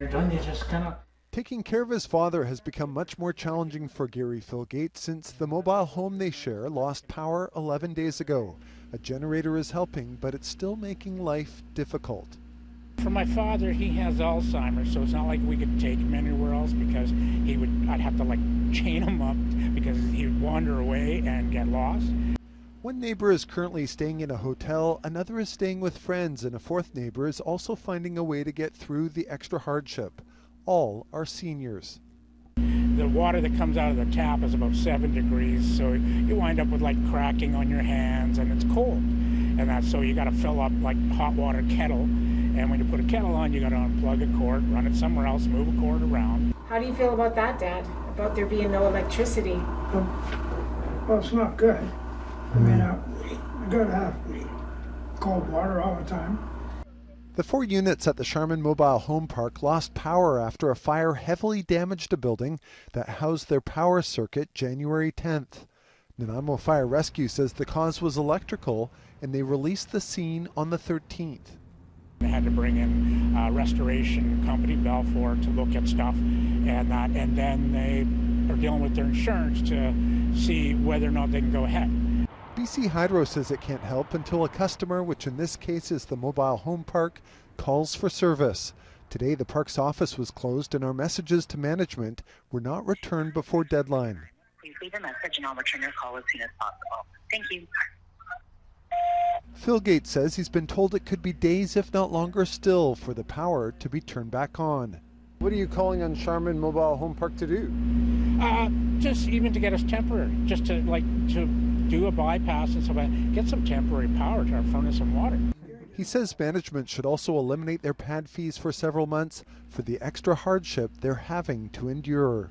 You're done, you just kind of... Taking care of his father has become much more challenging for Gary Philgate since the mobile home they share lost power 11 days ago. A generator is helping, but it's still making life difficult. For my father, he has Alzheimer's, so it's not like we could take him anywhere else because I'd have to chain him up because he would wander away and get lost. One neighbor is currently staying in a hotel, another is staying with friends, and a fourth neighbor is also finding a way to get through the extra hardship. All are seniors. The water that comes out of the tap is about 7 degrees, so you wind up with cracking on your hands, and it's cold. And so you got to fill up hot water kettle, and when you put a kettle on, you got to unplug a cord, run it somewhere else, move a cord around. How do you feel about that, Dad? About there being no electricity? Well, it's not good. I mean, I gotta have cold water all the time. The 4 units at the Charmin Mobile Home Park lost power after a fire heavily damaged a building that housed their power circuit January 10th. Nanaimo Fire Rescue says the cause was electrical, and they released the scene on the 13th. They had to bring in a restoration company, Balfour, to look at stuff and then they are dealing with their insurance to see whether or not they can go ahead. BC Hydro says it can't help until a customer, which in this case is the mobile home park, calls for service. Today the park's office was closed and our messages to management were not returned before deadline. Please leave a message and I'll return your call as soon as possible. Thank you. Philgate says he's been told it could be days, if not longer still, for the power to be turned back on. What are you calling on Charmin Mobile Home Park to do? Just even to get us temporary, just to do a bypass and stuff, get some temporary power to our furnace and water. He says management should also eliminate their pad fees for several months for the extra hardship they're having to endure.